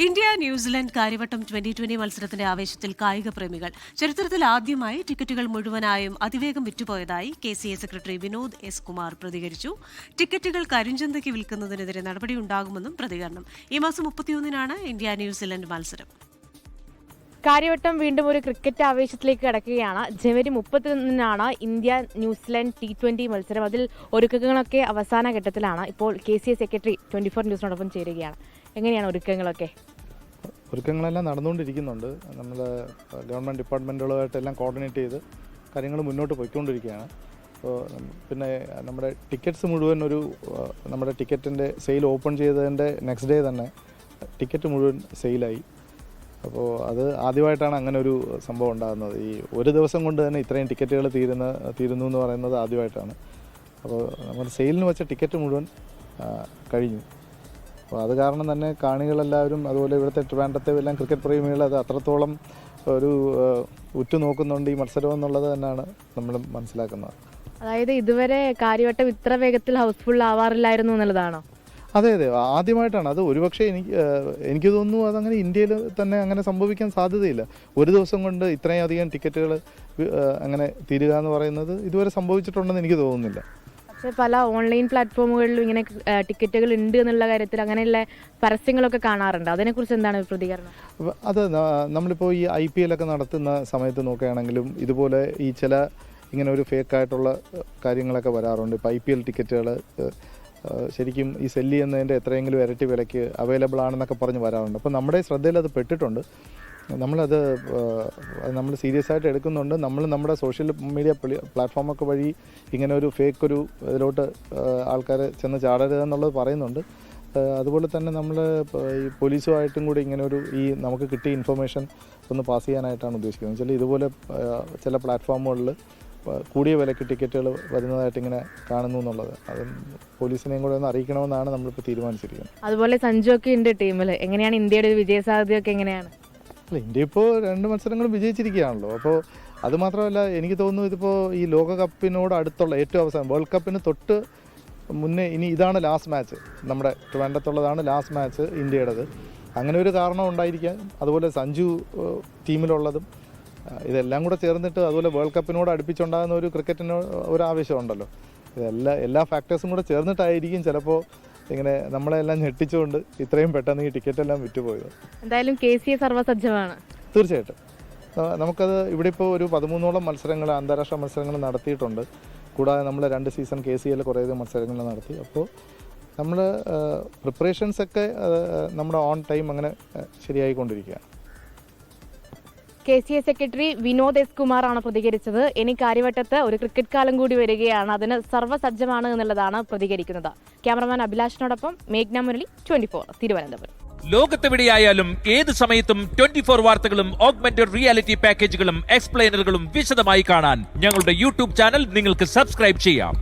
India New Zealand Karyavattom 2020 മത്സരത്തിന്റെ ആവേശത്തിൽ കായിക പ്രേമികൾ. ചരിത്രത്തിൽ ആദ്യമായി ടിക്കറ്റുകൾ മുഴുവനായും അതിവേഗം വിറ്റുപോയതായി KCA secretary Vinod S Kumar പ്രതികരിച്ചു. ടിക്കറ്റുകൾ കരിഞ്ചന്തയ്ക്ക് വിൽക്കുന്നതിനെതിരെ നടപടിയുണ്ടാകുമെന്നും പ്രതികരണം. ഈ മാസം 31-നാണ് ഇന്ത്യ ന്യൂസിലൻഡ് മത്സരം. കാര്യവട്ടം വീണ്ടും ഒരു ക്രിക്കറ്റ് ആവേശത്തിലേക്ക് കടക്കുകയാണ്. ജനുവരി 31-നാണ് ഇന്ത്യ ന്യൂസിലൻഡ് T20 മത്സരം. അതിൽ ഒരുക്കങ്ങളൊക്കെ അവസാന ഘട്ടത്തിലാണ്. ഇപ്പോൾ KCA സെക്രട്ടറി 24 ന്യൂസിനോടൊപ്പം ചേരുകയാണ്. എങ്ങനെയാണ് ഒരുക്കങ്ങളൊക്കെ? ഒരുക്കങ്ങളെല്ലാം നടന്നുകൊണ്ടിരിക്കുന്നുണ്ട്. നമ്മൾ ഗവൺമെൻറ് ഡിപ്പാർട്ട്മെൻറ്റുകളുമായിട്ടെല്ലാം കോർഡിനേറ്റ് ചെയ്ത് കാര്യങ്ങൾ മുന്നോട്ട് പോയിക്കൊണ്ടിരിക്കുകയാണ്. അപ്പോൾ പിന്നെ നമ്മുടെ ടിക്കറ്റ്സ് മുഴുവൻ നമ്മുടെ ടിക്കറ്റിൻ്റെ സെയിൽ ഓപ്പൺ ചെയ്തതിൻ്റെ നെക്സ്റ്റ് ഡേ തന്നെ ടിക്കറ്റ് മുഴുവൻ സെയിലായി. അപ്പോൾ അത് ആദ്യമായിട്ടാണ് അങ്ങനെ ഒരു സംഭവം ഉണ്ടാകുന്നത്. ഈ ഒരു ദിവസം കൊണ്ട് തന്നെ ഇത്രയും ടിക്കറ്റുകൾ തീരുന്നു എന്ന് പറയുന്നത് ആദ്യമായിട്ടാണ്. അപ്പോൾ നമ്മൾ സെയിലിന് വെച്ച ടിക്കറ്റ് മുഴുവൻ കഴിഞ്ഞു. അപ്പോൾ അത് കാരണം തന്നെ കാണികളെല്ലാവരും, അതുപോലെ ഇവിടുത്തെ ട്രിവാൻഡ്രത്തെ എല്ലാം ക്രിക്കറ്റ് പ്രേമികൾ അത് അത്രത്തോളം ഒരു ഉറ്റുനോക്കുന്നുണ്ട് ഈ മത്സരം എന്നുള്ളത് തന്നെയാണ് നമ്മൾ മനസ്സിലാക്കുന്നത്. അതായത് ഇതുവരെ കാര്യവട്ടം ഇത്ര വേഗത്തിൽ ഹൗസ്ഫുൾ ആവാറില്ലായിരുന്നു എന്നുള്ളതാണോ? അതെ, ആദ്യമായിട്ടാണ്. അത് ഒരുപക്ഷെ എനിക്ക് തോന്നുന്നു അതങ്ങനെ ഇന്ത്യയിൽ തന്നെ അങ്ങനെ സംഭവിക്കാൻ സാധ്യതയില്ല. ഒരു ദിവസം കൊണ്ട് ഇത്രയും അധികം ടിക്കറ്റുകൾ അങ്ങനെ തീരുക എന്ന് പറയുന്നത് ഇതുവരെ സംഭവിച്ചിട്ടുണ്ടെന്ന് എനിക്ക് തോന്നുന്നില്ല. പക്ഷേ പല ഓൺലൈൻ പ്ലാറ്റ്ഫോമുകളിലും ഇങ്ങനെ ടിക്കറ്റുകൾ ഉണ്ട് എന്നുള്ള കാര്യത്തിൽ അങ്ങനെയുള്ള പരസ്യങ്ങളൊക്കെ കാണാറുണ്ട്. അതിനെക്കുറിച്ച് എന്താണ് പ്രതികരണം? അത് നമ്മളിപ്പോൾ ഈ IPL ഒക്കെ നടത്തുന്ന സമയത്ത് നോക്കുകയാണെങ്കിലും ഇതുപോലെ ഈ ചില ഇങ്ങനെ ഒരു ഫേക്കായിട്ടുള്ള കാര്യങ്ങളൊക്കെ വരാറുണ്ട്. ഇപ്പോൾ IPL ടിക്കറ്റുകൾ ശരിക്കും ഈ സെല്ല് ചെയ്യുന്നതിൻ്റെ എത്രയെങ്കിലും ഇരട്ടി വിലയ്ക്ക് അവൈലബിൾ ആണെന്നൊക്കെ പറഞ്ഞ് വരാറുണ്ട്. അപ്പോൾ നമ്മുടെ ശ്രദ്ധയിൽ അത് പെട്ടിട്ടുണ്ട്. നമ്മൾ സീരിയസ് ആയിട്ട് എടുക്കുന്നുണ്ട്. നമ്മൾ നമ്മുടെ സോഷ്യൽ മീഡിയ പ്ലാറ്റ്ഫോമൊക്കെ വഴി ഇങ്ങനെ ഒരു ഫേക്ക് ഒരു ഇതിലോട്ട് ആൾക്കാർ ചെന്ന് ചാടരുതെന്നുള്ളത് പറയുന്നുണ്ട്. അതുപോലെ തന്നെ നമ്മൾ ഈ പോലീസുമായിട്ടും കൂടി ഇങ്ങനെ നമുക്ക് കിട്ടിയ ഇൻഫർമേഷൻ ഒന്ന് പാസ് ചെയ്യാനായിട്ടാണ് ഉദ്ദേശിക്കുന്നത്. വെച്ചാൽ ഇതുപോലെ ചില പ്ലാറ്റ്ഫോമുകളിൽ കൂടിയ വിലയ്ക്ക് ടിക്കറ്റുകൾ വരുന്നതായിട്ട് ഇങ്ങനെ കാണുന്നു എന്നുള്ളത് അത് പോലീസിനെയും കൂടെ ഒന്ന് അറിയിക്കണമെന്നാണ് നമ്മളിപ്പോൾ തീരുമാനിച്ചിരിക്കുന്നത്. അതുപോലെ സഞ്ജു ഒക്കെ ഉണ്ട് ടീമിൽ. എങ്ങനെയാണ് ഇന്ത്യയുടെ വിജയ സാധ്യതയൊക്കെ എങ്ങനെയാണ്? അല്ല, ഇന്ത്യ ഇപ്പോൾ 2 മത്സരങ്ങളും വിജയിച്ചിരിക്കുകയാണല്ലോ. അപ്പോൾ അത് മാത്രമല്ല, എനിക്ക് തോന്നുന്നു ഇതിപ്പോൾ ഈ ലോകകപ്പിനോട് അടുത്തുള്ള ഏറ്റവും അവസാനം വേൾഡ് കപ്പിന് തൊട്ട് മുന്നേ ഇനി ഇതാണ് ലാസ്റ്റ് മാച്ച്. നമ്മുടെ ട്രിവാൻഡ്രത്തുള്ളതാണ് ലാസ്റ്റ് മാച്ച് ഇന്ത്യയുടേത്. അങ്ങനെ ഒരു കാരണം ഉണ്ടായിരിക്കാം. അതുപോലെ സഞ്ജു ടീമിലുള്ളതും ഇതെല്ലാം കൂടെ ചേർന്നിട്ട് അതുപോലെ വേൾഡ് കപ്പിനോട് അടുപ്പിച്ചുണ്ടാകുന്ന ഒരു ക്രിക്കറ്റിന് ഒരു ആവേശമുണ്ടല്ലോ. എല്ലാ ഫാക്ടേഴ്സും കൂടെ ചേർന്നിട്ടായിരിക്കും ചിലപ്പോൾ ഇങ്ങനെ നമ്മളെല്ലാം ഞെട്ടിച്ചുകൊണ്ട് ഇത്രയും പെട്ടെന്ന് ഈ ടിക്കറ്റെല്ലാം വിറ്റുപോയത്. എന്തായാലും KCA സർവ്വസജ്ജമാണ്. തീർച്ചയായിട്ടും നമുക്കത് ഇവിടെ ഇപ്പോൾ ഒരു 13ഓളം മത്സരങ്ങൾ, അന്താരാഷ്ട്ര മത്സരങ്ങൾ നടത്തിയിട്ടുണ്ട്. കൂടാതെ നമ്മൾ 2 സീസൺ KCAയിൽ കുറേയധികം മത്സരങ്ങൾ നടത്തി. അപ്പോൾ നമ്മൾ പ്രിപ്പറേഷൻസൊക്കെ നമ്മുടെ ഓൺ ടൈം അങ്ങനെ ശരിയായിക്കൊണ്ടിരിക്കുകയാണ്. KCA secretary Vinod S Kumar ആണ് പ്രതികരിച്ചത്. ഇനി കാര്യവട്ടത്ത് ഒരു ക്രിക്കറ്റ് കാലം കൂടി വരികയാണ്. അതിന് സർവ്വസജ്ജമാണ് എന്നുള്ളതാണ് പ്രതികരിക്കുന്നത്. ക്യാമറമാൻ അഭിലാഷിനോടൊപ്പം മേഘ്ന മുരളി, 24 തിരുവനന്തപുരം. ലോകത്തെവിടെയായാലും ഏത് സമയത്തും 24 വാർത്തകളും ഓഗ്മെന്റഡ് റിയാലിറ്റി പാക്കേജുകളും എക്സ്പ്ലെയിനറുകളും വിശദമായി കാണാൻ ഞങ്ങളുടെ YouTube ചാനൽ നിങ്ങൾക്ക് സബ്സ്ക്രൈബ് ചെയ്യാം.